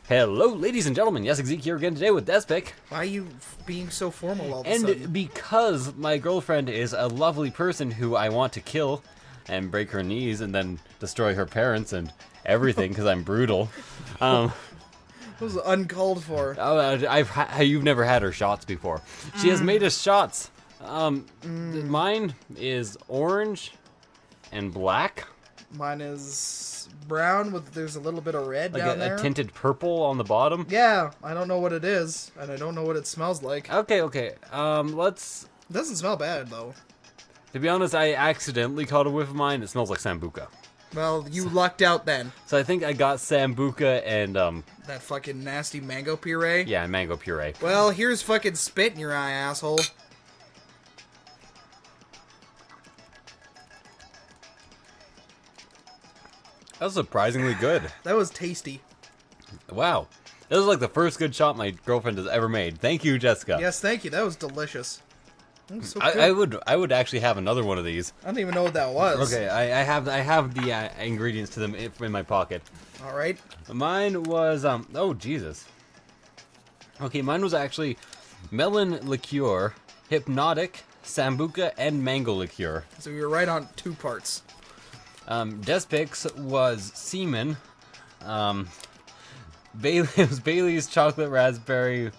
Hello, ladies and gentlemen. Yessik Ziiq here again today with Ziiq. Why are you being so formal all of a sudden? And because my girlfriend is a lovely person who I want to kill and break her knees and then destroy her parents and everything because I'm brutal. It was uncalled for. You've never had her shots before. She has made us shots. Mine is orange and black. Mine is brown with there's a little bit of red Like down there. a tinted purple on the bottom. Yeah, I don't know what it is, and I don't know what it smells like. Okay. Let's... It doesn't smell bad, though. To be honest, I accidentally caught a whiff of mine. It smells like Sambuca. Well, you lucked out then. So I think I got Sambuca and, That fucking nasty mango puree. yeah, mango puree. Well, here's fucking spit in your eye, asshole. That was surprisingly good. That was tasty. Wow. This is like the first good shot my girlfriend has ever made. Thank you, Jessica. Yes, thank you. That was delicious. That was so good. I would actually have another one of these. I don't even know what that was. Okay, I have the ingredients to them in my pocket. All right. Mine was oh Jesus. Okay, mine was actually melon liqueur, hypnotic, sambuca, and mango liqueur. So you're right on 2 parts. Despic's was semen. It was Bailey's chocolate raspberry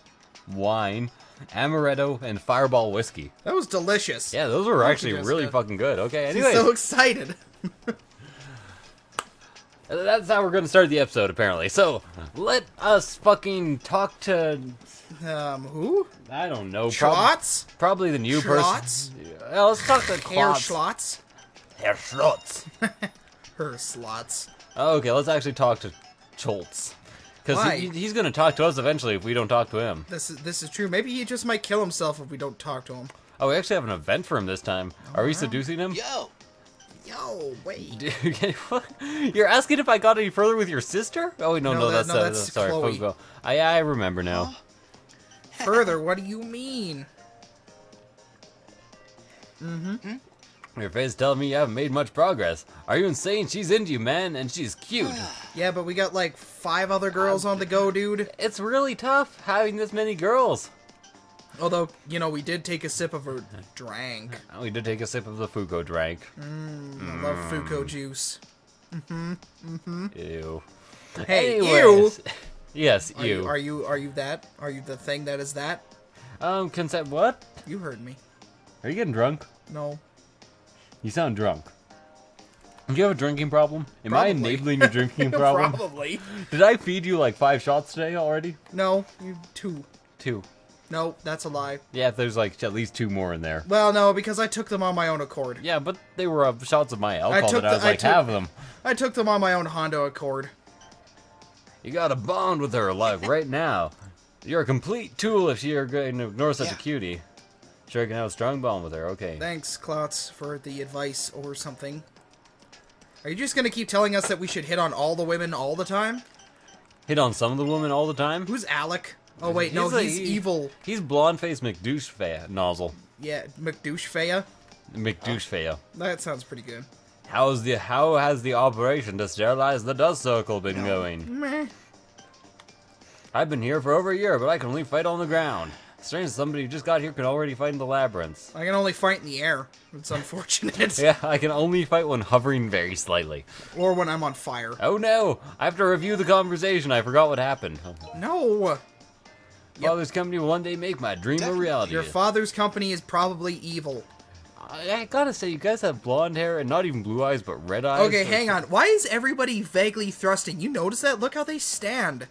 wine, amaretto, and Fireball whiskey. That was delicious. Yeah, those were actually really fucking good. Okay, anyway. She's so excited. That's how we're going to start the episode, apparently. So, let us fucking talk to... Who? I don't know. Schlots? Probably the new Schlots? person. Yeah, let's talk to Herr Klotz. Schlots? Herr Schlotz. Her slots. Okay, let's actually talk to Schultz. Because Why? he's going to talk to us eventually if we don't talk to him. This is true. Maybe he just might kill himself if we don't talk to him. Oh, we actually have an event for him this time. Are we seducing him? Yo, wait. Dude, you're asking if I got any further with your sister? Oh, wait, no, that's sorry, Chloe. Fogo. I remember now. Further, what do you mean? Your face telling me you haven't made much progress. Are you insane? She's into you, man, and she's cute. Yeah, but we got like 5 other girls on the go, dude. It's really tough having this many girls. Although, you know, we did take a sip of her drink. We did take a sip of the Fuko drink. I love Fuko juice. Ew. Hey, Anyways. ew. Yes, Are ew. you that? Are you the thing that is that? Consent what? You heard me. Are you getting drunk? No. You sound drunk. Do you have a drinking problem? Am I Probably. enabling your drinking problem? Probably. Did I feed you like 5 shots today already? No, you 2. 2. No, that's a lie. Yeah, there's like at least 2 more in there. Well, no, because I took them on my own accord. Yeah, but they were shots of my alcohol that I was like, have them. I took them on my own Honda Accord. You got a bond with her, like, right now. You're a complete tool if you're going to ignore such a cutie. Sure, I can have a strong bond with her, okay. Thanks, Klotz, for the advice or something. Are you just gonna keep telling us that we should hit on all the women all the time? Hit on some of the women all the time? Who's Alec? Oh, wait, no, he's evil. He's blonde-faced McDouche nozzle. Yeah, McDouche-Faya? McDouche That sounds pretty good. How has the operation to sterilize the dust circle been going? Meh. I've been here for over a year, but I can only fight on the ground. Strange somebody who just got here can already fight in the labyrinths. I can only fight in the air. It's unfortunate. Yeah, I can only fight when hovering very slightly. Or when I'm on fire. Oh no! I have to review the conversation. I forgot what happened. No! Father's company will one day make my dream a reality. Your father's company is probably evil. I gotta say, you guys have blonde hair and not even blue eyes, but red eyes. Okay, hang on. Why is everybody vaguely thrusting? You notice that? Look how they stand.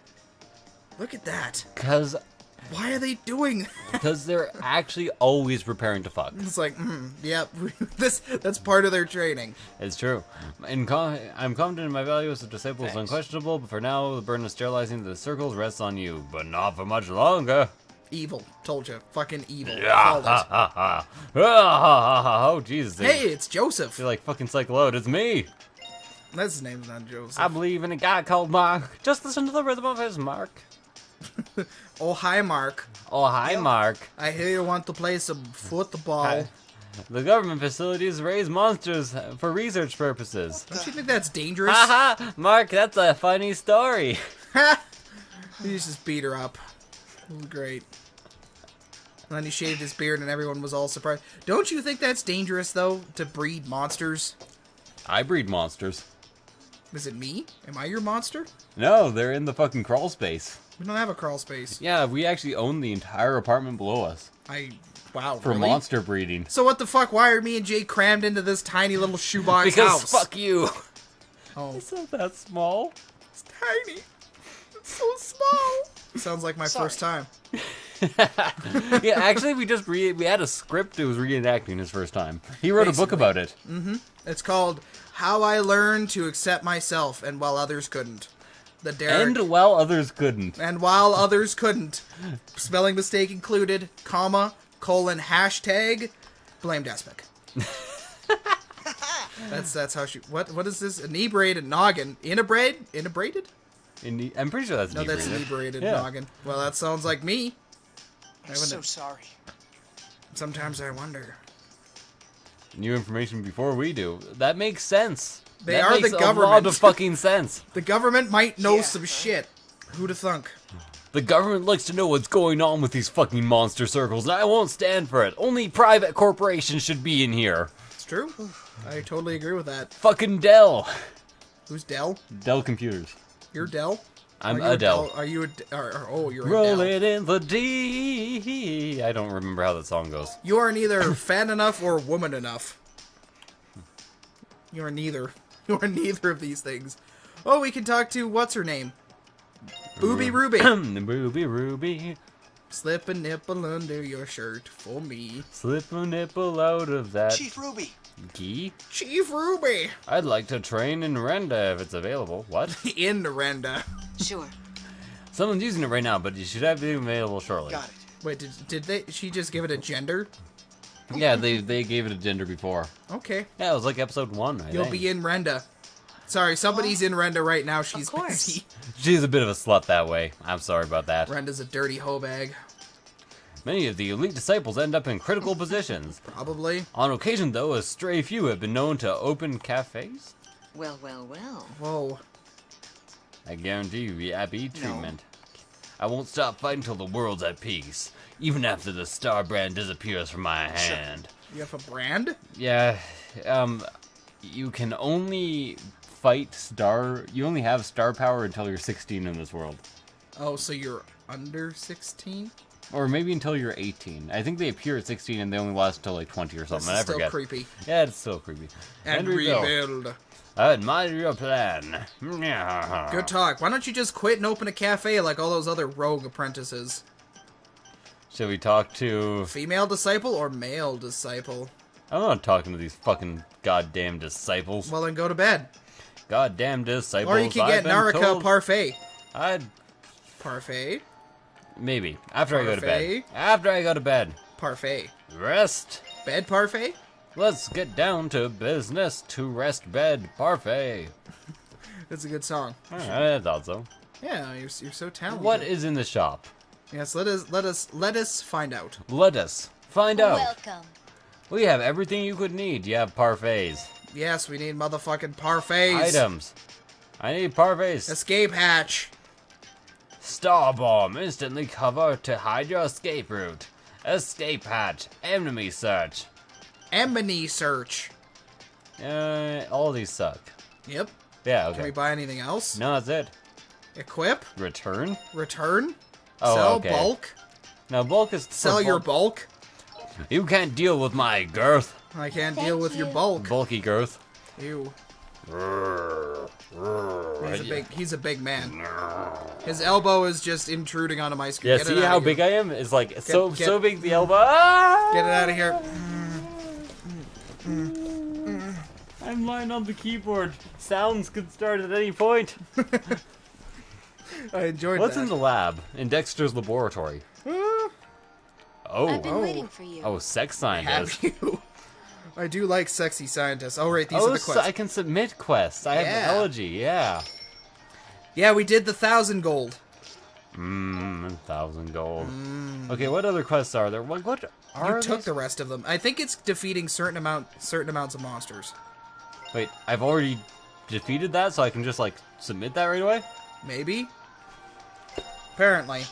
Look at that. Because Why are they doing that? they're actually always preparing to fuck. It's like, yep, that's part of their training. It's true. I'm confident in my value as a disciple is unquestionable, but for now, the burden of sterilizing the circles rests on you. But not for much longer. Evil. Told you. Fucking evil. Yeah, Called it. Oh, Jesus. Hey, it's Joseph. You're like fucking psycho. It's me. That's his name's not Joseph. I believe in a guy called Mark. Just listen to the rhythm of his Mark. Oh, hi, Mark. Oh, hi, Mark. I hear you want to play some football. Hi. The government facilities raise monsters for research purposes. Don't you think that's dangerous? Haha, Mark, that's a funny story. He just beat her up. It was great. And then he shaved his beard and everyone was all surprised. Don't you think that's dangerous, though, to breed monsters? I breed monsters. Is it me? Am I your monster? No, they're in the fucking crawl space. We don't have a crawl space. Yeah, we actually own the entire apartment below us. Wow, For really? monster breeding. So what the fuck? Why are me and Jay crammed into this tiny little shoebox Because house? fuck you. Oh, It's not that small. it's tiny. It's so small. Sounds like my first time. Yeah, actually, we had a script that was reenacting his first time. He wrote a book about it. It's called How I Learned to Accept Myself and While Others Couldn't. The Derek. And while others couldn't. And while others couldn't. Spelling mistake included, comma, colon, hashtag, blame Despic. That's how she... What is this? Inebriated noggin. Inebriated? I'm pretty sure that's No, that's inebriated noggin. Well, that sounds like me. I'm so sorry. Sometimes I wonder. New information before we do. That makes sense. They are the A lot government. of fucking sense. The government might know Yeah, some right. shit. Who'da thunk? The government likes to know what's going on with these fucking monster circles, and I won't stand for it. Only private corporations should be in here. It's true. I totally agree with that. Fucking Dell. Who's Dell? Dell Computers. You're Dell? I'm Are you Adele. Are you oh, you're Roll Adele. it in the D. I don't remember how that song goes. You are neither fan enough or woman enough. You are neither. You are neither of these things. Oh, we can talk to what's her name? Booby Ruby. Ruby, Ruby. Slip a nipple under your shirt for me. Slip a nipple out of that Chief Ruby. key. Chief Ruby. I'd like to train in Renda if it's available. What? In Narenda. Sure. Someone's using it right now, but you should have it available shortly. Got it. Wait, did she just give it a gender? Yeah, they gave it a gender before. Okay. Yeah, it was like episode 1, I You'll think. be in Renda. Sorry, somebody's in Renda right now. She's course. busy. She's a bit of a slut that way. I'm sorry about that. Renda's a dirty hoe bag. Many of the elite disciples end up in critical positions. Probably. On occasion, though, a stray few have been known to open cafes. Well, well, well. Whoa. I guarantee you VIP treatment. I won't stop fighting till the world's at peace, even after the star brand disappears from my hand. You have a brand? Yeah, you can only you only have star power until you're 16 in this world. Oh, so you're under 16? Or maybe until you're 18. I think they appear at 16 and they only last until like 20 or something. This is I still forget. creepy. Yeah, it's still creepy. And Henry Bill, rebuild. I admire your plan. Good talk. Why don't you just quit and open a cafe like all those other rogue apprentices? Should we talk to... Female disciple or male disciple? I'm not talking to these fucking goddamn disciples. Well, then go to bed. Goddamn disciples. Or you can get I've been Naraka told- Parfait. I'd... Parfait? Maybe. After I go to bed. Parfait? After I go to bed. Parfait. Rest. Bed parfait? Let's get down to business. To rest bed. Parfait. That's a good song. I thought so. Yeah, you're so talented. What is in the shop? Yes, let us find out. Let us find out. Welcome. We have everything you could need. You have parfaits. Yes, we need motherfucking parfaits. Items. I need parfaits. Escape hatch. Star bomb. Instantly cover to hide your escape route. Escape hatch. Enemy search. Emony search. All these suck. Yep. Yeah, Can we okay. buy anything else? No, that's it. Equip. Return? Return. Oh, Sell okay. bulk. Now, bulk is... for Sell your bulk. You can't deal with my girth. I can't deal Thank with your you. bulk. Bulky girth. Ew. He's a big man. His elbow is just intruding onto my screen. Yeah, Get it see outta how here. big I am? It's like so get- big the elbow. Ah! Get it out of here. I'm lying on the keyboard. Sounds could start at any point. I enjoyed What's that. in the lab? In Dexter's laboratory. Uh, I've been Oh. waiting for you. Oh, sex scientist. have you? I do like sexy scientists. Oh, right, these are the so quests. I can submit quests. I have Yeah. elegy, yeah. Yeah, we did the 1,000 gold. 1,000 gold. Okay, what other quests are there? What are You took these? the rest of them. I think it's defeating certain amounts of monsters. Wait, I've already defeated that, so I can just, like, submit that right away? Maybe? Apparently.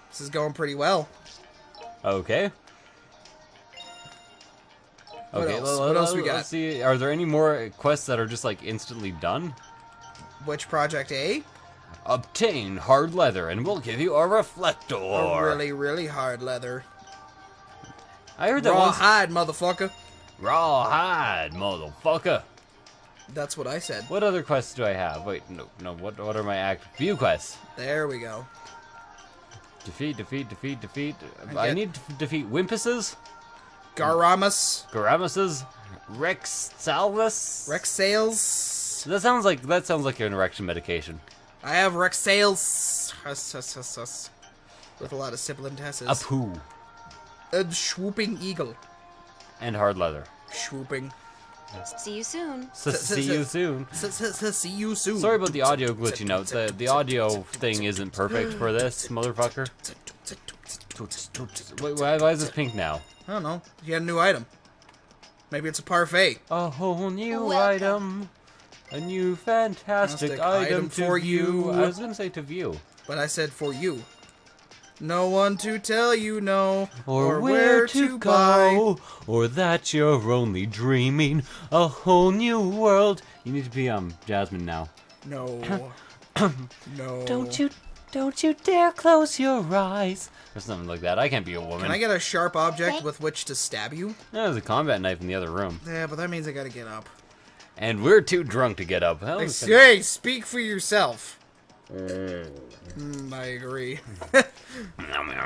This is going pretty well. Okay. What Okay, else? What else we got? Let's see. Are there any more quests that are just like instantly done? Which Project A? Obtain hard leather and we'll give you a reflector. A really, really hard leather. I heard that Raw once. hide, motherfucker. Raw hide, motherfucker. That's what I said. What other quests do I have? Wait, no. What are my active view quests? There we go. Defeat. I need to defeat Wimpuses, Garamus. Rexsalus. Rexales. That sounds like an erection medication. I have Rexales. With a lot of sibilant S's. A poo. A swooping eagle. And hard leather. Swooping. See you soon. See you soon. See you soon. Sorry about the audio glitching out. The audio thing isn't perfect for this, motherfucker. Wait, why is this pink now? I don't know. You had a new item. Maybe it's a parfait. A whole new Welcome. item. A new fantastic item for you. I was gonna say to view. But I said for you. No one to tell you no, Or where to go, or that you're only dreaming. A whole new world. You need to be Jasmine now. No. No. Don't you dare close your eyes. Or something like that. I can't be a woman. Can I get a sharp object with which to stab you? There's a combat knife in the other room. Yeah, but that means I gotta get up. And we're too drunk to get up. Hey, speak for yourself. I agree.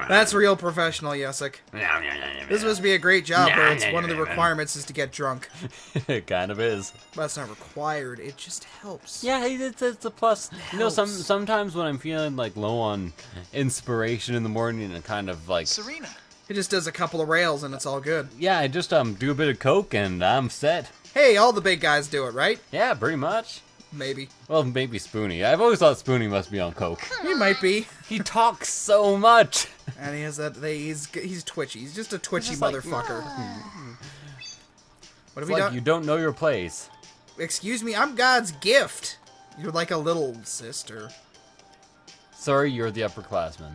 That's real professional, Yessik. This must be a great job where it's one of the requirements is to get drunk. It kind of is. That's not required. It just helps. Yeah, it's a plus. You know, helps. sometimes when I'm feeling like low on inspiration in the morning and kind of like Serena. It just does a couple of rails and it's all good. yeah, I just do a bit of coke and I'm set. Hey, all the big guys do it, right? Yeah, pretty much. Maybe. Well, maybe Spoonie. I've always thought Spoonie must be on coke. He might be. He talks so much. And he has that. He's twitchy. He's just a twitchy just like, motherfucker. What have It's we like done? you don't know your place. Excuse me, I'm God's gift. You're like a little sister. Sorry, you're the upperclassman.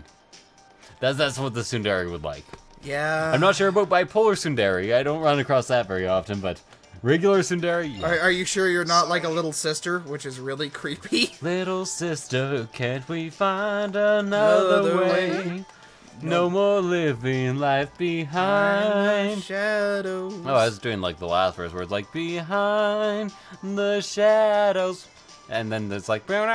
That's what the tsundere would like. Yeah. I'm not sure about bipolar tsundere. I don't run across that very often, but regular tsundere, yeah. Are you sure you're not like a little sister, which is really creepy? Little sister, can't we find another way? No more living life behind. Shadows. Oh, I was doing like the last verse where it's like behind the shadows, and then it's like. That's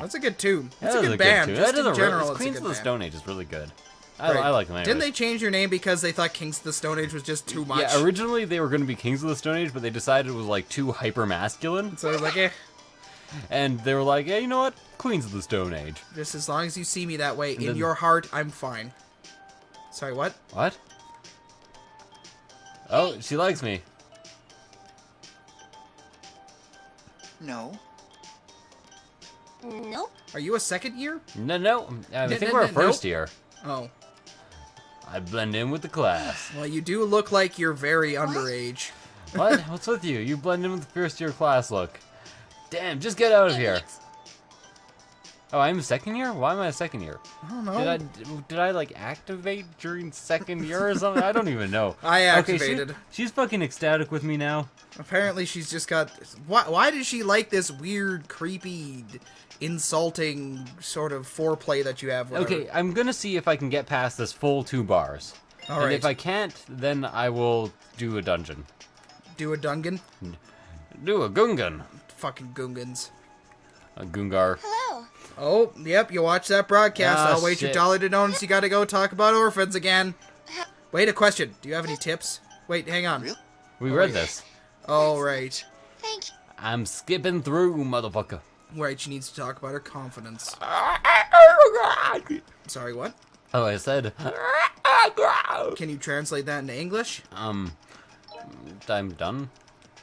That's a good tune. It's a is good band. tune. Just That is in a general, real, it's a Queens good of the band. Stone Age is really good. Right. I like them. Didn't they change their name because they thought Kings of the Stone Age was just too much? Yeah, originally they were going to be Kings of the Stone Age, but they decided it was like too hyper masculine, So I was like, eh. and they were like, yeah, you know what? Queens of the Stone Age. Just as long as you see me that way, in then- your heart, I'm fine. Sorry, what? What? Oh, she likes me. No. Nope. Are you a second year? No. I think we're a first year. Oh. I blend in with the class. Well, you do look like you're very underage. What? What's with you? You blend in with the first year class look. Damn, just get out of here. Oh, I'm a second year? Why am I a second year? I don't know. Did I like activate during second year or something? I don't even know. I Okay, activated. she's fucking ecstatic with me now. Apparently, she's just got. Why does she like this weird, creepy, insulting sort of foreplay that you have with her? Okay, I'm gonna see if I can get past this full 2 bars. All And right. if I can't, then I will do a dungeon. Do a Dungan? Do a Gungan. Fucking Gungans. A Gungar. Hello. Oh, yep, you watch that broadcast. Ah, I'll wait your shit. dollar to donuts. You gotta go talk about orphans again. Wait, a question. Do you have any tips? Wait, hang on. Really? We read this. Oh, right. Thank you. I'm skipping through, motherfucker. Right, she needs to talk about her confidence. Sorry, what? Oh, I said. Can you translate that into English? I'm done.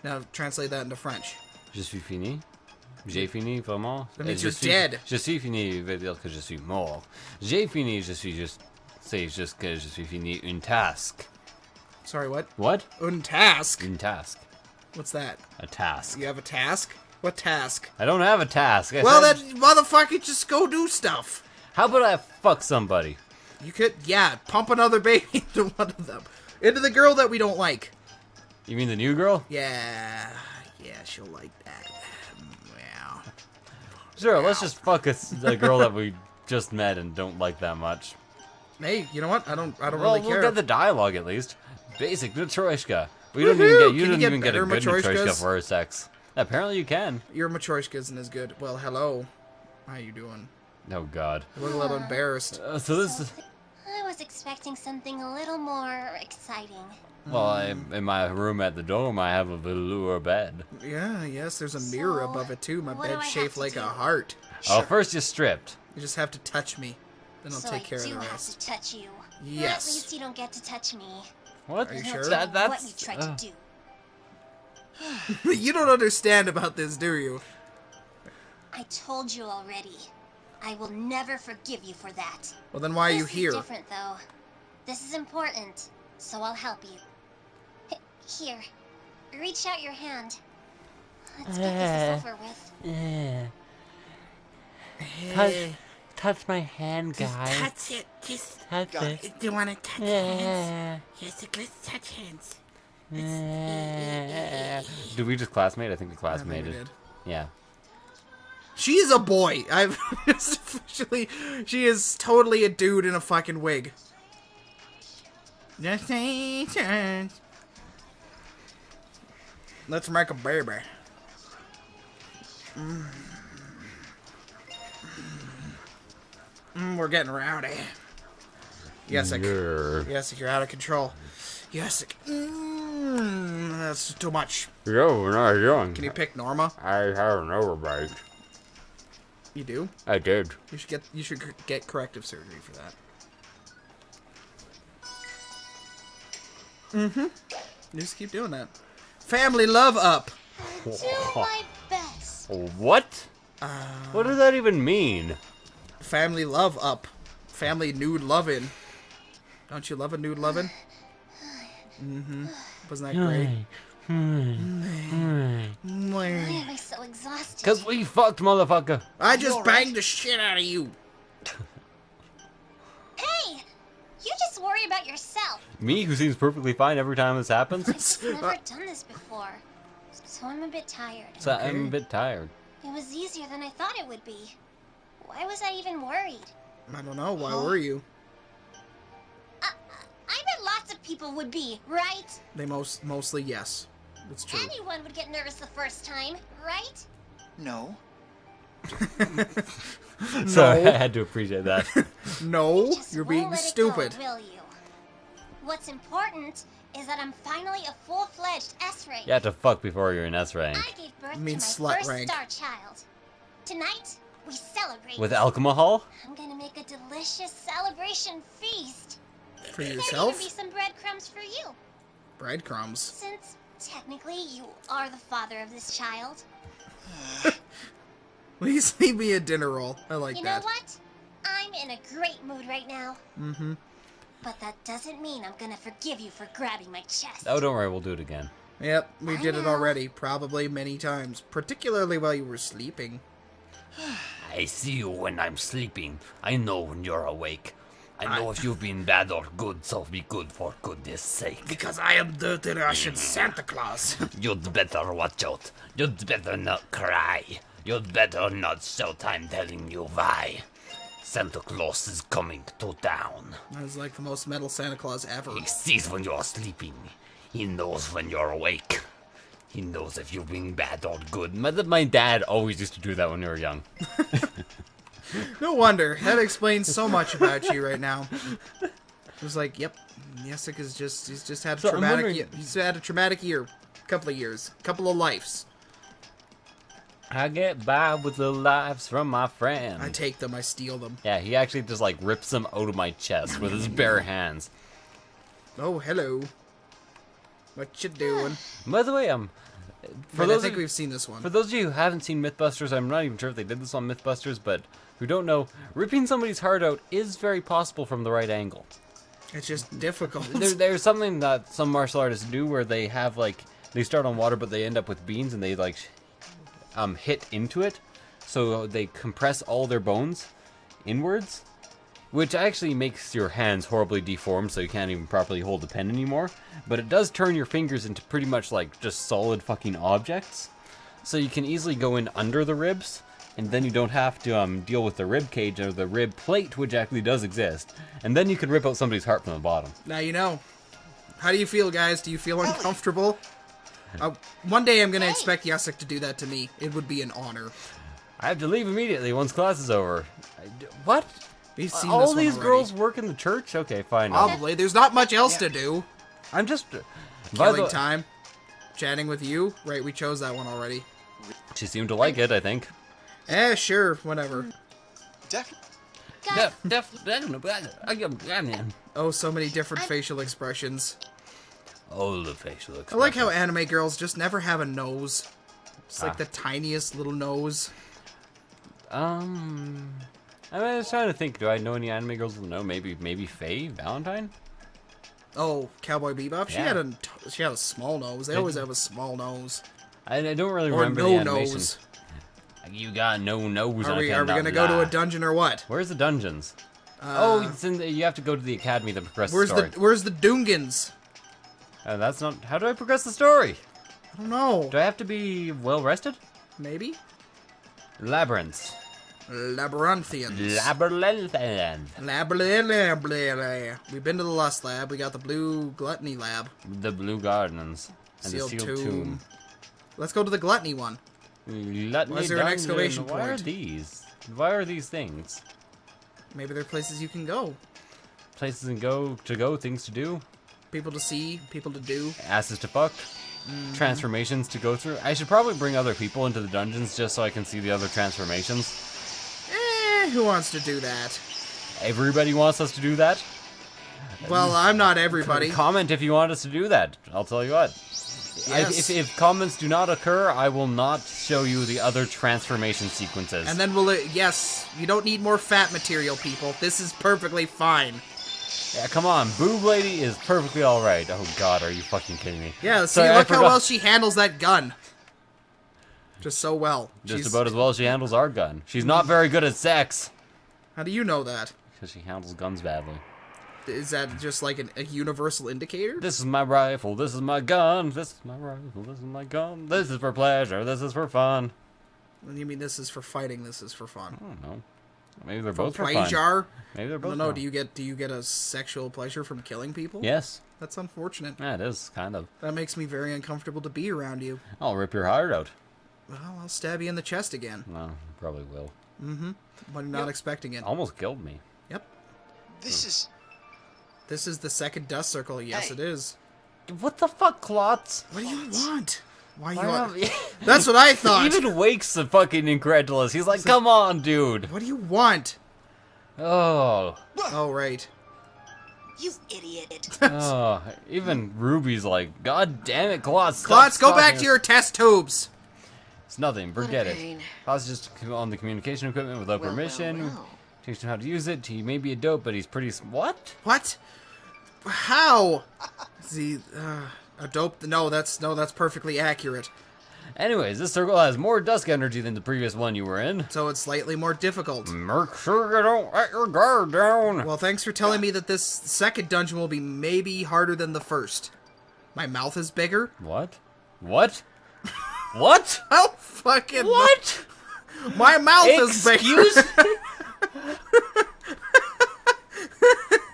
Now translate that into French. Je suis fini. J'ai fini, vraiment. That means Je you're suis- dead. Je suis fini veut dire que je suis mort. J'ai fini, je suis juste. C'est juste que je suis fini une task. Sorry, what? What? Untask. Une task. What's that? A task. You have a task? What task? I don't have a task. Well, then, motherfucker, just go do stuff. How about I fuck somebody? You could, yeah, pump another baby into one of them. Into the girl that we don't like. You mean the new girl? Yeah, she'll like that. Yeah. Sure, let's just fuck a girl that we just met and don't like that much. Hey, you know what? I don't Well, really care. we'll get the dialogue at least. Basic Matryoshka. You Woohoo! didn't Can you even get get a better good Matryoshka Matryoshkas? for her sex. Apparently you can. Your Matryoshka isn't as good. Well, hello. How you doing? Oh god. You look a little embarrassed. So this is... I was expecting something a little more exciting. Well, in my room at the dorm, I have a velour bed. Yeah, yes, there's a mirror So, above it too. My what do I bed's have shaped to like do? a heart. Oh, first you're stripped. You just have to touch me. Then I'll So take care of I the do have rest. to touch you. Yes. At least you don't get to touch me. What? Are you He'll sure? tell you what That's... you tried to do. You don't understand about this, do you? I told you already. I will never forgive you for that. Well, then why are you This here? is different, though. This is important, so I'll help you. Here, reach out your hand. Let's get this over with. Touch my hand, guys. Touch it. Just Touch it. do you want to touch hands? Yessik, let's touch hands. Did we just classmate? I think we I think we classmated. did. Yeah. She's a boy. I've just officially. She is totally a dude in a fucking wig. Let's make a baby. We're getting rowdy. Yessik. Yessik, you're out of control. Yessik. That's too much. Yo, when I was young, Can you pick Norma? I had an overbite. You do? I did. You should get corrective surgery for that. You just keep doing that. Family love up. Do my best. What? What does that even mean? Family love up. Family nude lovin'. Don't you love a nude lovin'? Wasn't that great? Why am I so exhausted? Cause we fucked, motherfucker. I just banged the shit out of you. Hey! You just worry about yourself. Me, who seems perfectly fine every time this happens. I've never done this before, so I'm a bit tired. So I'm a bit tired. It was easier than I thought it would be. Why was I even worried? I don't know. Why were you? I bet lots of people would be, right? They mostly yes. That's true. Anyone would get nervous the first time, right? No. So I had to appreciate that. No, Just you're won't being let it stupid. Go, will you? What's important is that I'm finally a full-fledged S-rank. You had to fuck before you're in S rank. I gave birth Means to my slut first rank. star child. Tonight, we celebrate. With alcohol? I'm gonna make a delicious celebration feast. For There'd yourself? even be some breadcrumbs for you, Breadcrumbs. since technically you are the father of this child. Please leave me a dinner roll. I like You know that. what? I'm in a great mood right now. Mm-hmm. But that doesn't mean I'm gonna forgive you for grabbing my chest. Oh, don't worry, we'll do it again. Yep, we I did it know. already. Probably many times. Particularly while you were sleeping. I see you when I'm sleeping. I know when you're awake. I know if you've been bad or good, so be good for goodness sake. Because I am Dirty Russian Santa Claus. You'd better watch out. You'd better not cry. You'd better not shout. I'm telling you why. Santa Claus is coming to town. That was like the most metal Santa Claus ever. He sees when you're sleeping. He knows when you're awake. He knows if you've been bad or good. My dad always used to do that when we were young. No wonder. That explains so much about you right now. It was like, yep, Yessik is he's just had a So I'm traumatic wondering- he's had a traumatic year. Couple of years. Couple of lives. I get by with the lives from my friend. I take them, I steal them. Yeah, he actually just like rips them out of my chest with his bare hands. Oh, hello. What you doing? By the way, For I those think of- we've seen this one. for those of you who haven't seen Mythbusters, I'm not even sure if they did this on Mythbusters, but who don't know, ripping somebody's heart out is very possible from the right angle. It's just difficult. There's something that some martial artists do where they have like they start on water, but they end up with beans, and they like hit into it, so they compress all their bones inwards, which actually makes your hands horribly deformed, so you can't even properly hold the pen anymore. But it does turn your fingers into pretty much like just solid fucking objects, so you can easily go in under the ribs, and then you don't have to deal with the rib cage or the rib plate, which actually does exist, and then you can rip out somebody's heart from the bottom. Now you know. How do you feel, guys? Do you feel uncomfortable? One day I'm gonna expect Yessik to do that to me. It would be an honor. I have to leave immediately once class is over. What? We've seen All this one these already. girls work in the church? Okay, fine. Probably. There's not much else to do. I'm just... by Killing the- time. Chatting with you. Right, we chose that one already. She seemed to like it, I think. Sure, whatever. Oh, so many different facial expressions. All the facial I expressions. like how anime girls just never have a nose. It's like the tiniest little nose. I was trying to think, do I know any anime girls that know? Maybe Faye Valentine? Oh, Cowboy Bebop. Yeah. She had a small nose. They always have a small nose. I don't really Or remember no the animation. nose. You got no nose. Are we I cannot gonna go to a lie. dungeon or what? Where's the dungeons? It's in you have to go to the academy to progress the story. Where's the Dungans? That's not... How do I progress the story? I don't know. Do I have to be well rested? Maybe? Labyrinths. Labyrinthians. Labyrinth. We've been to the Lust Lab. We got the Blue Gluttony Lab. The Blue Gardens. And Sealed the Sealed Tomb. Let's go to the Gluttony one. Gluttony Why is there an Dungeon. exclamation Why are point? these? Why are these things? Maybe they're places you can go. Places and go, things to do, People to see, people to do. asses to fuck, transformations to go through. I should probably bring other people into the dungeons just so I can see the other transformations. Who wants to do that? Everybody wants us to do that. Well, I'm not everybody. Comment if you want us to do that. I'll tell you what. Yes. If comments do not occur, I will not show you the other transformation sequences. And then yes, you don't need more fat material, people. This is perfectly fine. Yeah, come on, Boob Lady is perfectly alright. Oh god, are you fucking kidding me? Yeah, see, Sorry, I look how forgot- well she handles that gun. Just so well. Just about as well as she handles our gun. She's not very good at sex. How do you know that? Because she handles guns badly. Is that just like a universal indicator? This is my rifle, this is my gun, this is my rifle, this is my gun. This is for pleasure, this is for fun. You mean this is for fighting, this is for fun? I don't know. Maybe they're both for fun. Pleasure? Maybe they're I both don't know, fun. do you get a sexual pleasure from killing people? Yes. That's unfortunate. Yeah, it is, kind of. That makes me very uncomfortable to be around you. I'll rip your heart out. Well, I'll stab you in the chest again. No, probably will. When you're not expecting it. Almost killed me. Yep. This This is the second dust circle. Yes, Hey. it is. What the fuck, Klotz? What do you want? Why Why you? not- That's what I thought. Even Wake's the fucking incredulous. He's like, come on, dude. What do you want? Oh. Oh right. You idiot. Oh. Even Ruby's like, god damn it, Klotz. stop Klotz, go back stalking to your test tubes. It's nothing. Forget it. pain. Klotz just on the communication equipment without Well, permission. well, well. Teach him how to use it. He may be a dope, but he's pretty... What? What? How? See, a dope? No, that's perfectly accurate. Anyways, this circle has more dusk energy than the previous one you were in. So it's slightly more difficult. Make sure you don't let your guard down. Well, thanks for telling me that this second dungeon will be maybe harder than the first. My mouth is bigger. What? What? What? Oh fucking! What? My mouth is bigger. Excuse me?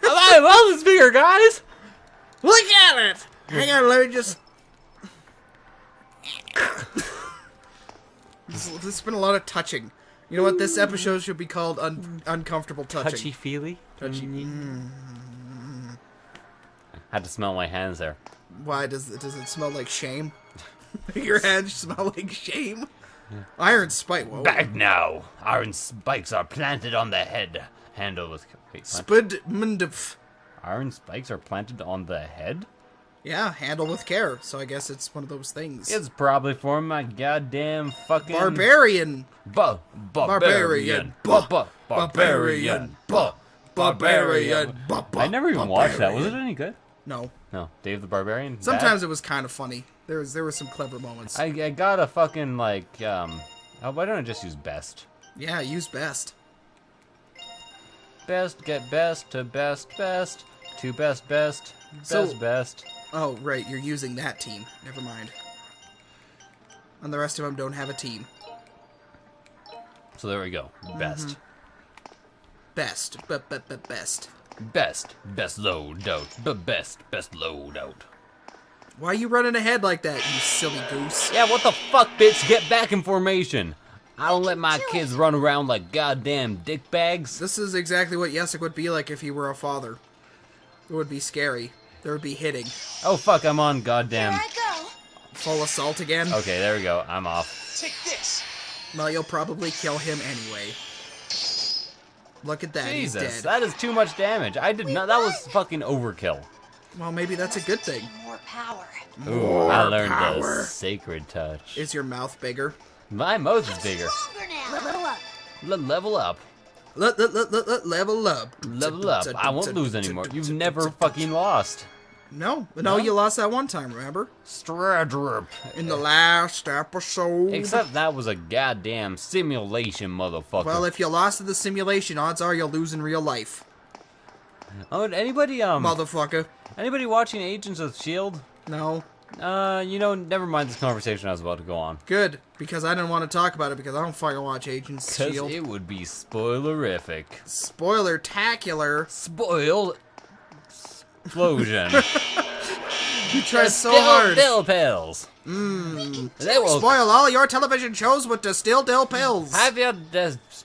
My mouth is bigger, guys. Look at it. Hang on, let me just. There's been a lot of touching. You know what? This episode should be called Uncomfortable Touching. Touchy-feely? Touchy. Had to smell my hands there. Why does it smell like shame? Your hands smell like shame. Iron spike. Whoa. Back now. Iron spikes are planted on the head. Handle with... Wait, what? Spudmundf. Iron spikes are planted on the head? Yeah, handle with care. So I guess it's one of those things. It's probably for my goddamn fucking... Barbarian. Barbarian. Barbarian. Barbarian. I never even watched that. Was it any good? No. No. Dave the Barbarian? Sometimes it was kind of funny. There were some clever moments. I got a fucking, like, oh, why don't I just use best? Yeah, use best. Best, get best, to best, best, to best, best, So- best. Oh, right, you're using that team. Never mind. And the rest of them don't have a team. So there we go. Best. Best. Best. Best loadout. Best loadout. Why are you running ahead like that, you silly goose? Yeah, what the fuck, bitch? Get back in formation. I don't let my kids run around like goddamn dick bags. This is exactly what Yessik would be like if he were a father. It would be scary. There would be hitting. Oh fuck, I'm on Here goddamn. I go. Full assault again? Okay, there we go. I'm off. Take this. Well, you'll probably kill him anyway. Look at that, he's Jesus, dead. that is too much damage. I did not. That was fucking overkill. Well, maybe that's a good thing. More power. Ooh, I learned power. the sacred touch. Is your mouth bigger? My mouth is bigger. Stronger now. Level up. Level up. Level up. I won't lose anymore. You've never fucking lost. No, No? you lost that one time, remember? Stradrup. In the last episode. Except that was a goddamn simulation, motherfucker. Well, if you lost in the simulation, odds are you'll lose in real life. Oh, anybody Motherfucker. anybody watching Agents of Shield? No. Never mind this conversation I was about to go on. Good, because I didn't want to talk about it because I don't fucking watch Agents of Cause S.H.I.E.L.D. it would be spoilerific. Spoiler-tacular. Spoiled explosion. You try so hard. Dill pills. They will Spoil all your television shows with distilled dill pills. have your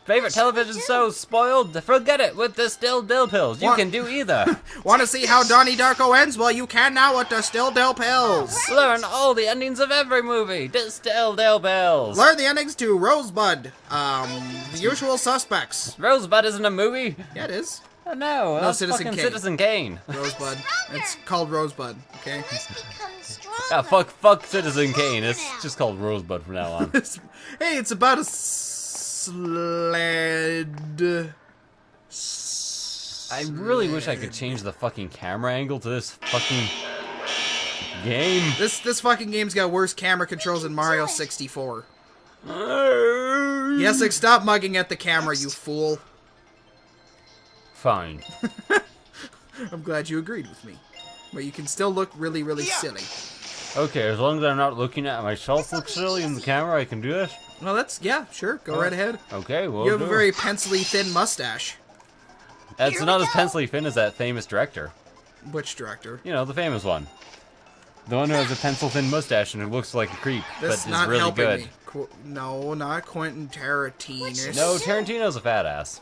favorite television show spoiled. Forget it with distilled dill pills. You What? can do either. Want to see how Donnie Darko ends? Well, you can now with distilled dill pills. Learn all the endings of every movie. Distilled dill pills. Learn the endings to Rosebud. The Usual Suspects. Rosebud isn't a movie. Yeah, it is. Oh, no, that's Citizen fucking Kane. Citizen Kane. Rosebud. It's called Rosebud, okay? Must become stronger. Yeah, fuck Citizen Kane. It's just called Rosebud from now on. Hey, it's about a sled. I really wish I could change the fucking camera angle to this fucking game. This fucking game's got worse camera controls than Mario 64. Yessik, stop mugging at the camera, you fool. Fine. I'm glad you agreed with me. But you can still look really, really silly. Okay, as long as I'm not looking at myself look silly in the camera, I can do this. Well, yeah, sure. Go right ahead. Okay, well, You have a very pencily thin mustache. It's not as pencily thin as that famous director. Which director? You know, the famous one. The one who has a pencil thin mustache and who looks like a creep, This but is is not really helping good. me. No, not Quentin Tarantino. No, Tarantino's a fat ass.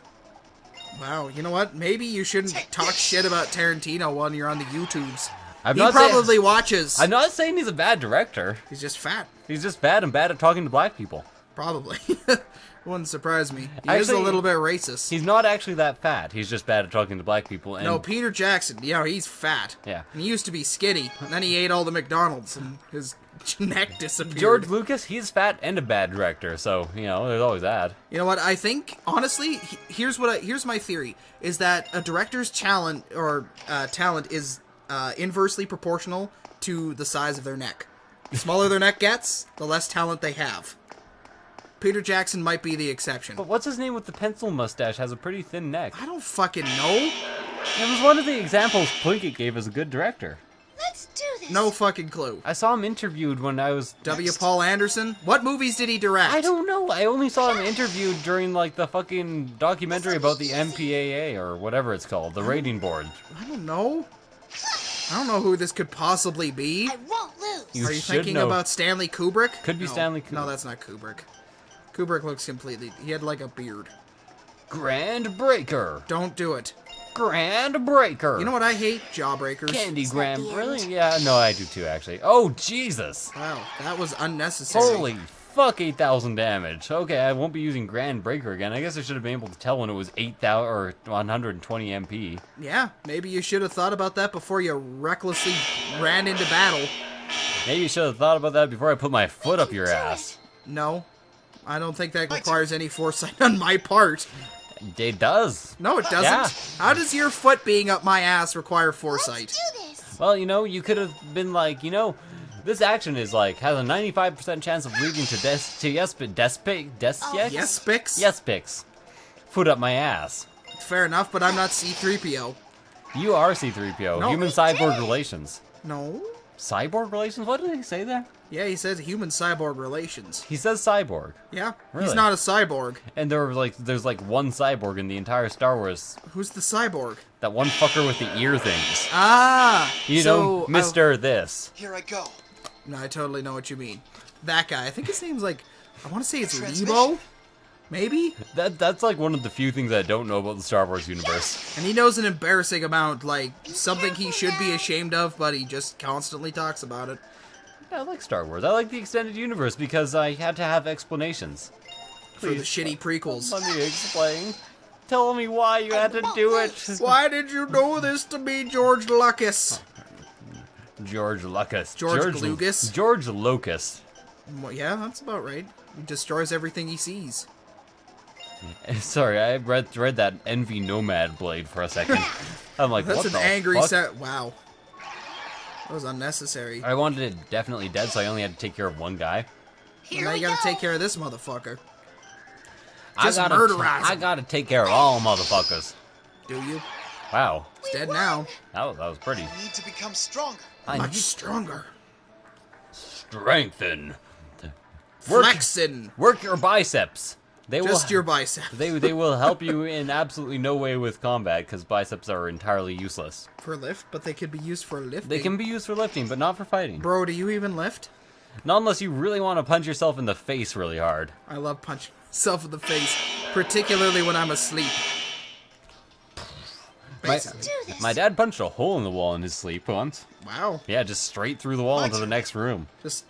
Wow, you know what? Maybe you shouldn't talk shit about Tarantino when you're on the YouTubes. I'm He not saying- probably watches. I'm not saying he's a bad director. He's just fat. He's just bad and bad at talking to black people. Probably. Wouldn't surprise me. He is a Actually, little bit racist. He's not actually that fat. He's just bad at talking to black people. And No, Peter Jackson. Yeah, he's fat. Yeah. And he used to be skinny. And then he ate all the McDonald's and his neck disappeared. George Lucas, he's fat and a bad director. So, there's always that. You know what? I think honestly, here's my theory: is that a director's talent is inversely proportional to the size of their neck. The smaller their neck gets, the less talent they have. Peter Jackson might be the exception. But what's his name with the pencil mustache has a pretty thin neck. I don't fucking know. It was one of the examples Plinkett gave as a good director. Let's do this. No fucking clue. I saw him interviewed when I was... W. Paul Anderson? What movies did he direct? I don't know. I only saw him interviewed during, the fucking documentary about the MPAA, or whatever it's called, the rating board. I don't know. I don't know who this could possibly be. I won't lose. You Are you should thinking know. about Stanley Kubrick? Could be No. Stanley Kubrick. No, that's not Kubrick. Kubrick looks completely... He had like a beard. Grand Breaker. Don't do it. Grand Breaker. You know what I hate? Jawbreakers. Candy Is that Grand... the Really? end? Yeah, no, I do too, actually. Oh, Jesus. Wow, that was unnecessary. Holy fuck, 8,000 damage. Okay, I won't be using Grand Breaker again. I guess I should have been able to tell when it was 8,000 or 120 MP. Yeah, maybe you should have thought about that before you recklessly ran into battle. Maybe you should have thought about that before I put my foot up your ass. No, I don't think that requires any foresight on my part. It does. No, it doesn't. Yeah. How does your foot being up my ass require foresight? Let's do this. Well, you could have been like, This action is like has a 95% chance of leading to Yespix. Foot up my ass. Fair enough, but I'm not C-3PO. You are C-3PO. No. Human cyborg relations. No. Cyborg relations? What did he say there? Yeah, he says human-cyborg relations. He says cyborg. Yeah, Really? he's not a cyborg. And there's like one cyborg in the entire Star Wars. Who's the cyborg? That one fucker with the ear things. Ah! You so, know, Mr. This. Here I go. No, I totally know what you mean. That guy. I think his name's like... I want to say it's Transmission? Lebo? Maybe? That's like one of the few things I don't know about the Star Wars universe. And he knows an embarrassing amount, like, something he should be ashamed of, but he just constantly talks about it. I like Star Wars. I like the extended universe because I had to have explanations. For the shitty prequels. Let me explain. Tell me why you had to do it. Why did you do this to me, George Lucas? George Lucas. George Lucas? George Lucas. Well, yeah, that's about right. He destroys everything he sees. Sorry, I read that Envy Nomad blade for a second. I'm like, That's what an the angry fuck? set. Wow. That was unnecessary. I wanted it definitely dead, so I only had to take care of one guy. Well, now you gotta take care of this motherfucker. I Just murderize him. gotta take care of all motherfuckers. Do you? Wow, It's dead now. that was pretty. I need to become stronger. I Much need stronger. strengthen. Flexin'. Work your biceps. They Just will. your bicep. They will help you in absolutely no way with combat because biceps are entirely useless. For lift, but they could be used for lifting. They can be used for lifting, but not for fighting. Bro, do you even lift? Not unless you really want to punch yourself in the face really hard. I love punching myself in the face, particularly when I'm asleep. My, Basically. Do this. my dad punched a hole in the wall in his sleep once. Wow. Yeah, just straight through the wall into the next room. Just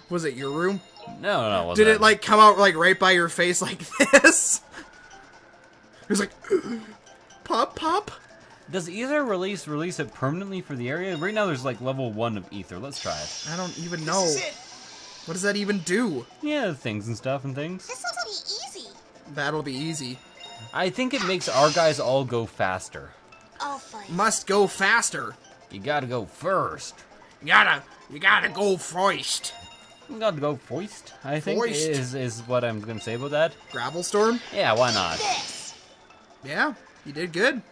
was it your room? No, it wasn't. Did it like come out like right by your face like this? It was like pop pop. Does Ether release it permanently for the area? Right now there's like level 1 of Ether. Let's try it. I don't even know. This is it. What does that even do? Yeah, things and stuff and things. This will be easy. That'll be easy. I think it makes our guys all go faster. I'll fight. Must go faster. You gotta go first. You gotta go first. You gotta go first, I think Foist. is what I'm gonna say about that. Gravel storm? Yeah, why not? This. Yeah, you did good.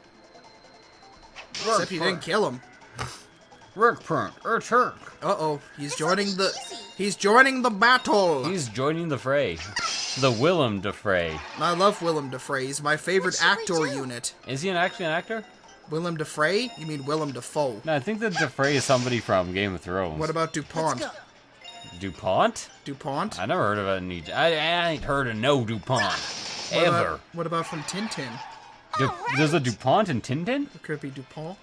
Except you didn't kill him. Work print, Turk. Uh-oh, he's joining will be the easy. he's joining the battle. He's joining the fray. The Willem Defray. I love Willem Dafoe. He's my favorite What should we actor do? unit. Is he actually an actor? Willem Dafoe? You mean Willem Dafoe? No, I think that Defray is somebody from Game of Thrones. What about DuPont? Let's go. DuPont? DuPont? I never heard of it. I ain't heard of no DuPont. What Ever. about, what about from Tintin? There's a DuPont in Tintin? Could it be DuPont?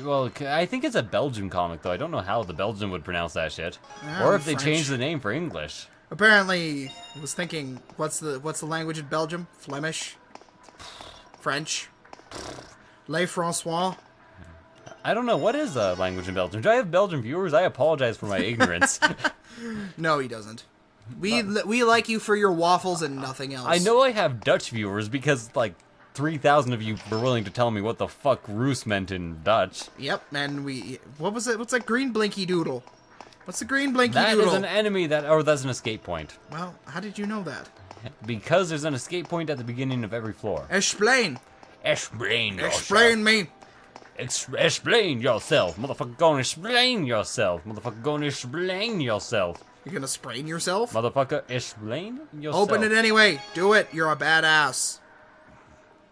Well, I think it's a Belgian comic, though. I don't know how the Belgian would pronounce that shit. Ah, Or if they French. changed the name for English. Apparently, I was thinking, what's the language in Belgium? Flemish? French? Le Francois? I don't know. What is the language in Belgium? Do I have Belgian viewers? I apologize for my ignorance. No, he doesn't. We like you for your waffles and nothing else. I know I have Dutch viewers because, like, 3,000 of you were willing to tell me what the fuck Roos meant in Dutch. Yep, and what was it? What's that green blinky doodle? What's the green blinky That doodle? is an enemy that's an escape point. Well, how did you know that? Because there's an escape point at the beginning of every floor. Explain. Explain yourself. Explain me. Explain yourself. Motherfucker, gonna explain yourself. Motherfucker, gonna explain yourself. You're gonna sprain yourself? Motherfucker, explain yourself. Open it anyway. Do it. You're a badass.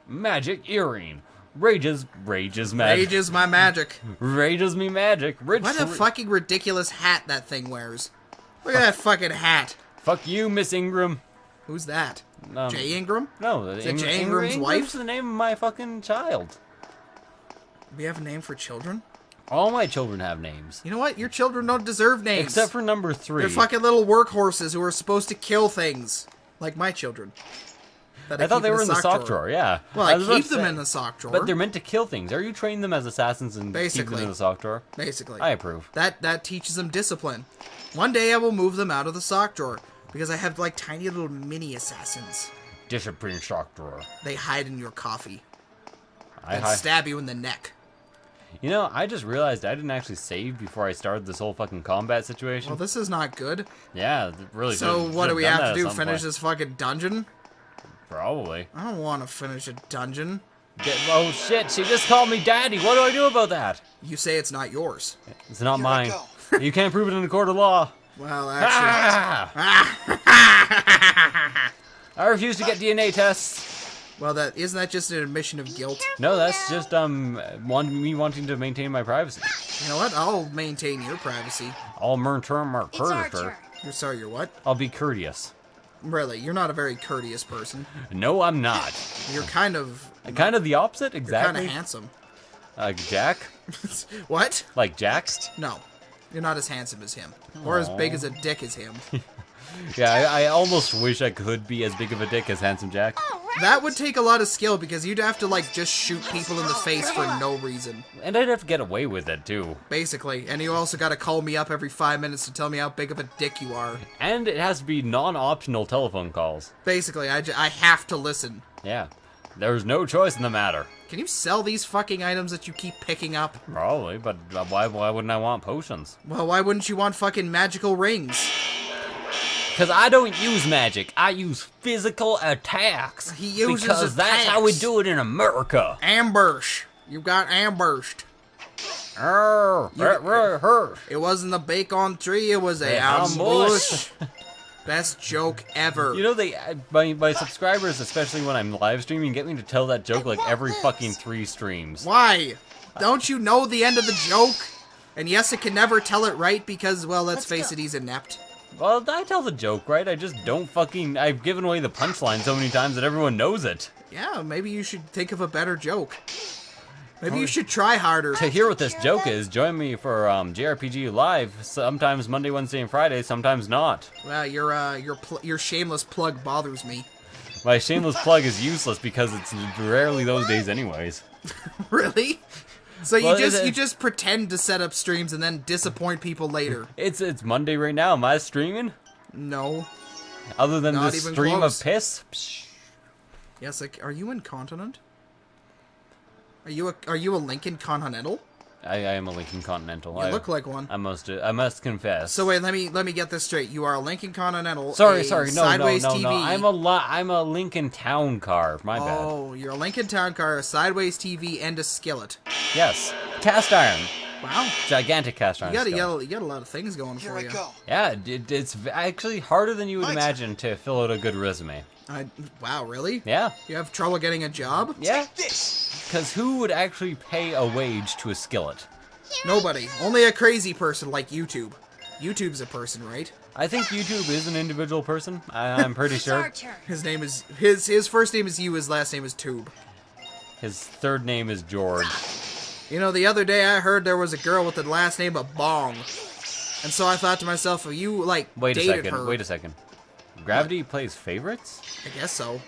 Magic earring. Rages magic. Rage is my magic. Rages me magic. Rich What a fucking ridiculous hat that thing wears. Look at that fucking hat. Fuck you, Miss Ingram. Who's that? Um, Jay Ingram? No, Is it Jay Ingram's wife? the name of my fucking child. We have a name for children? All my children have names. You know what? Your children don't deserve names. Except for number 3. They're fucking little workhorses who are supposed to kill things. Like my children. That I thought keep they were in the sock drawer, yeah. Well, I was about keep to them say, in the sock drawer. But they're meant to kill things. Are you training them as assassins and keep Basically. them in the sock drawer? Basically. I approve. That teaches them discipline. One day I will move them out of the sock drawer. Because I have like tiny little mini assassins. Discipline sock drawer. They hide in your coffee. I And hi- stab you in the neck. You know, I just realized I didn't actually save before I started this whole fucking combat situation. Well, this is not good. Yeah, really. So what do we have to do? Finish this fucking dungeon? Probably. I don't want to finish a dungeon. Oh shit! She just called me daddy. What do I do about that? You say it's not yours. It's not Here I mine. go. You can't prove it in a court of law. Well, actually... Ah! I refuse to get DNA tests. Well, isn't that just an admission of guilt? No, that's just me wanting to maintain my privacy. You know what? I'll maintain your privacy. I'll term or It's our courteous. turn. You're sorry, you're what? I'll be courteous. Really, you're not a very courteous person. No, I'm not. You're kind of... Kind of the opposite, You're exactly. kind of handsome. Jack? What? Like Jack? No. You're not as handsome as him. Or as big as a dick as him. Yeah, I almost wish I could be as big of a dick as Handsome Jack. That would take a lot of skill because you'd have to, like, just shoot people in the face for no reason. And I'd have to get away with it, too. Basically. And you also gotta call me up every 5 minutes to tell me how big of a dick you are. And it has to be non-optional telephone calls. Basically, I have to listen. Yeah. There's no choice in the matter. Can you sell these fucking items that you keep picking up? Probably, but why wouldn't I want potions? Well, why wouldn't you want fucking magical rings? Because I don't use magic. I use physical attacks. He uses because that's how we attacks. do it in America. Ambush. You got ambushed. Hurt. It wasn't a bacon tree, it was a ambush. Best joke ever. You know, my subscribers, especially when I'm live streaming, get me to tell that joke like every fucking 3 streams. Why? Don't you know the end of the joke? And Yessik can never tell it right because, well, let's face it, he's inept. Well, I tell the joke, right? I just don't I've given away the punchline so many times that everyone knows it. Yeah, maybe you should think of a better joke. Maybe you should try harder. To hear what this joke is, join me for JRPG Live, sometimes Monday, Wednesday, and Friday, sometimes not. Well, your shameless plug bothers me. My shameless plug is useless because it's rarely those days anyways. Really? So Well, you just pretend to set up streams and then disappoint people later. It's Monday right now. Am I streaming? No. Other than Not this even stream close. of piss? Psh. Yessik, are you incontinent? Are you a Lincoln Continental? I am a Lincoln Continental. You look like one. I must confess. So wait, let me get this straight. You are a Lincoln Continental. Sorry, a no, sideways no. TV. I'm a Lincoln Town car. My bad. Oh, you're a Lincoln Town car, a sideways TV, and a skillet. Yes, cast iron, Wow. gigantic cast iron. You skillet. got a lot of things going Here for I you. go. Yeah, it's actually harder than you would My imagine to fill out a good resume. Wow, really? Yeah, You have trouble getting a job? yeah. This. Because who would actually pay a wage to a skillet? Nobody. Only a crazy person like YouTube. YouTube's a person, right? I think YouTube is an individual person. I'm pretty It's our sure. turn. His name is his first name is his last name is Tube. His third name is George. You know, the other day I heard there was a girl with the last name of Bong. And so I thought to myself, if you like Wait a dated second. her, Wait a second. Gravity plays favorites? I guess so.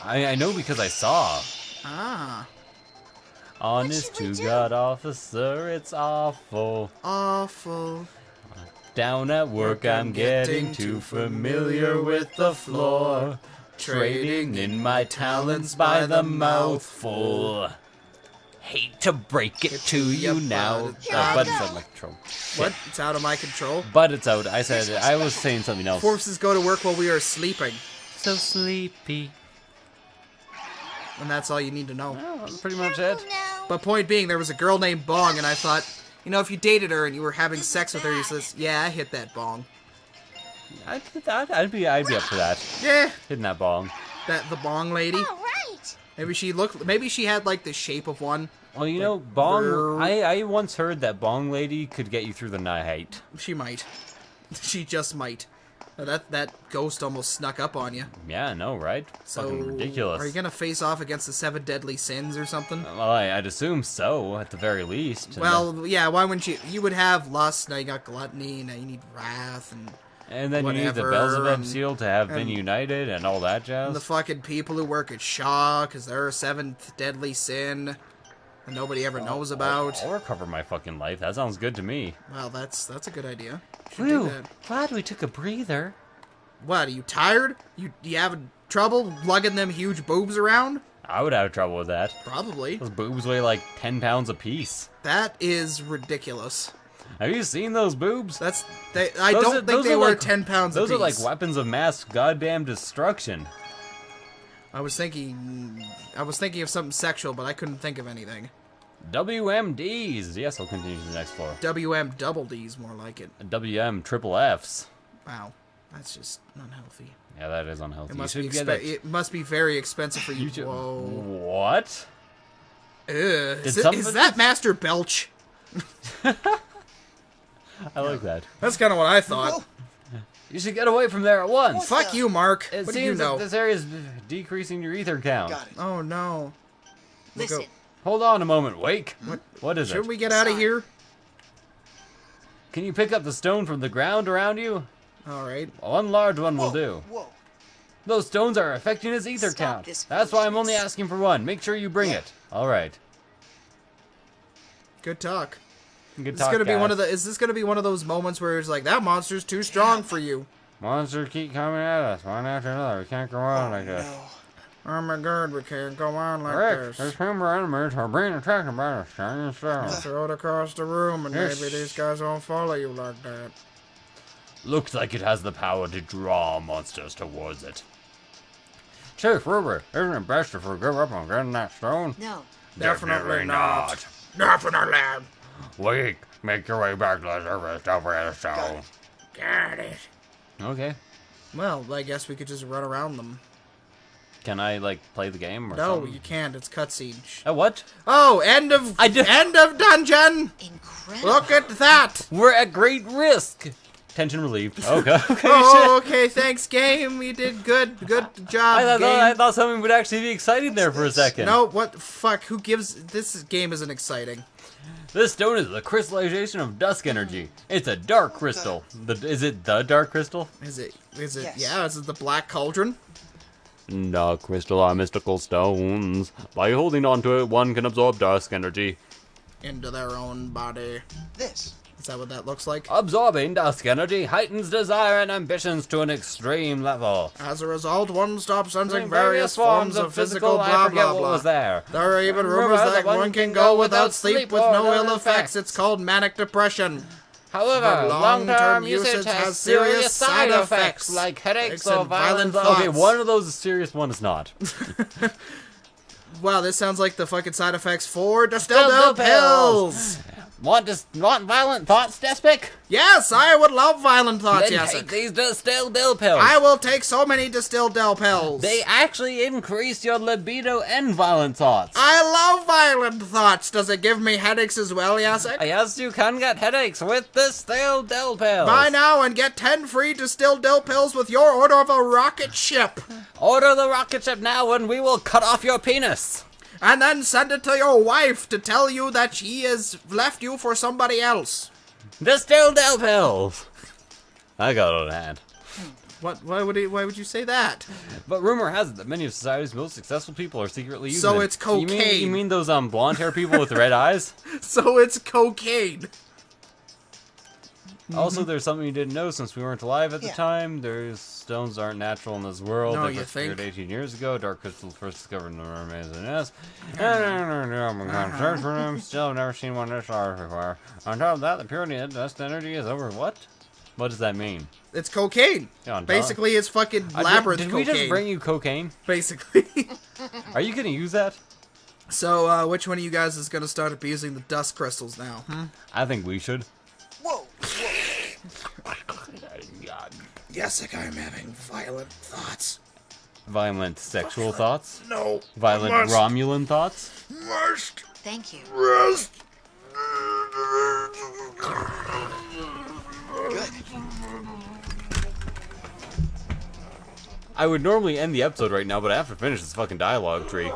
I know because I saw. Ah. Honest should we to do? God, officer, it's awful. Awful. Down at work, I'm getting too familiar with the floor. Trading in my talents by the mouthful. Hate to break it to you now. But it's out of my control. What? It's out of my control. But it's out. I said I was saying something else. Forces go to work while we are sleeping. So sleepy. And that's all you need to know. Well, that's pretty much it. No. But point being, there was a girl named Bong, and I thought, you know, if you dated her and you were having sex with her, you says, yeah, I hit that bong. I'd be up for that. Yeah, Hitting that bong. the bong lady. All right. Maybe she had like the shape of one. Well, you know, bong. brr. I once heard that bong lady could get you through the night. She might. She just might. That ghost almost snuck up on you. Yeah, I know, right? So, Fucking ridiculous. are you gonna face off against the 7 deadly sins or something? Well, I'd assume so, at the very least. And Well, yeah, why wouldn't you? You would have lust, now you got gluttony, now you need wrath, and then you need the whatever, Beelzebub and- seal to have been and- united and all that and the jazz. fucking people who work at Shaw, because they're a 7th deadly sin that nobody ever knows about. I'll recover my fucking life. That sounds good to me. Well, that's a good idea. Should do Whew, that. glad we took a breather. What, are you tired? You having trouble lugging them huge boobs around? I would have trouble with that. Probably. Those boobs weigh like 10 pounds apiece. That is ridiculous. Have you seen those boobs? I don't think they were like, 10 pounds Those apiece. are like weapons of mass goddamn destruction. I was thinking of something sexual, but I couldn't think of anything. WMDs. Yes, I'll continue to the next floor. WM double D's, more like it. WM triple Fs. Wow, that's just unhealthy. Yeah, that is unhealthy. It must be very expensive for you. Whoa. What? Ugh. Is that Master Belch? I like that. That's kind of what I thought. You should get away from there at once. Fuck you, Mark. It What do you seems know? that this area is decreasing your ether count. Got it. Oh no. Listen. Hold on a moment, Wake. What is Should it? we get out of here? Can you pick up the stone from the ground around you? All right. One large one will do. Whoa. Those stones are affecting his ether Stop count. this That's why I'm only foolishness. asking for one. Make sure you bring it. All right. Good talk. Good Is talk, guys. Is this gonna be one of those moments where it's like that monster's too strong for you? Monsters keep coming at us, one after another. We can't go on like this. No. Oh my god, we can't go on like Rick, this. those timber enemies are being attacked by a shiny stone. Throw it across the room, and Yes. maybe these guys won't follow you like that. Looks like it has the power to draw monsters towards it. Chief Ruby, isn't it best if we give up on getting that stone? No. Definitely not. Definitely. Wake, make your way back to the surface over the stone. Got it. Okay. Well, I guess we could just run around them. Can I, like, play the game or No, something? you can't. It's cutscene. What? Oh, end of dungeon. Incredible. Look at that. We're at great risk. Tension relieved. Okay. Okay. Oh, shit. okay. Thanks, game. We did good. Good job, I game. thought something would actually be exciting there for a second. No, what the fuck? Who gives? This game isn't exciting. This stone is the crystallization of dusk energy. It's a dark crystal. Is it the dark crystal? Is it? Yes. Yeah. Is it the black cauldron? Dark crystal are mystical stones. By holding onto it, one can absorb dusk energy. Into their own body. This. Is that what that looks like? Absorbing dusk energy heightens desire and ambitions to an extreme level. As a result, one stops sensing various forms of physical I blah forget blah what blah. was there. There are even rumors that one can go without sleep with no ill effects. It's called manic depression. However, But long-term usage has serious side effects like headaches or violent thoughts. Okay, one of those is serious, one is not. Wow, this sounds like the fucking side effects for distilled pills. Want violent thoughts, Despic? Yes, I would love violent thoughts, Then Yessik. take these distilled dill pills. I will take so many distilled dill pills. They actually increase your libido and violent thoughts. I love violent thoughts. Does it give me headaches as well, Yessik? Yes, you can get headaches with distilled dill pills. Buy now and get 10 free distilled dill pills with your order of a rocket ship. Order the rocket ship now and we will cut off your penis. And then send it to your wife to tell you that she has left you for somebody else. Distilled dill pills. I got it on hand. What? Why would you say that? But rumor has it that many of society's most successful people are secretly using So it. it's cocaine. You mean those blonde hair people with the red eyes? So it's cocaine. Also, there's something you didn't know since we weren't alive at the Yeah. time. Stones aren't natural in this world. No, they you were discovered think? 18 years ago. Dark crystals first discovered in the mermaids and S. Search for them. Still have never seen one this large before. On top of that, the purity of dust energy is over. What? What does that mean? It's cocaine. Yeah, on top. Basically, it's fucking labyrinth Did cocaine. we just bring you cocaine? Basically. Are you gonna use that? So, which one of you guys is gonna start abusing the dust crystals now? I think we should. Whoa. Yessik, I'm having violent thoughts. Violent sexual thoughts? No. Violent I must. Romulan thoughts? Must Thank you. rest. Good. I would normally end the episode right now, but I have to finish this fucking dialogue tree.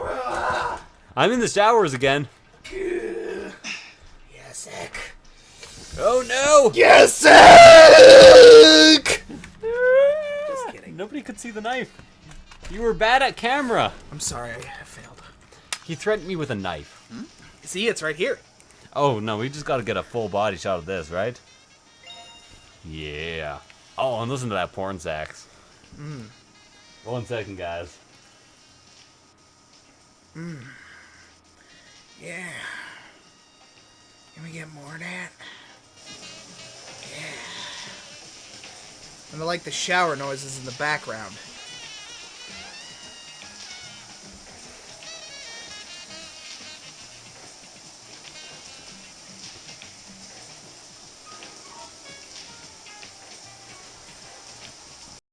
I'm in the showers again. Yessik. Oh no! Yessik! Just kidding. Nobody could see the knife. You were bad at camera. I'm sorry, I failed. He threatened me with a knife. See, it's right here. Oh no, we just gotta get a full body shot of this, right? Yeah. Oh, and listen to that porn sax. 1 second, guys. Yeah. Can we get more of that? Yeah. And I like the shower noises in the background.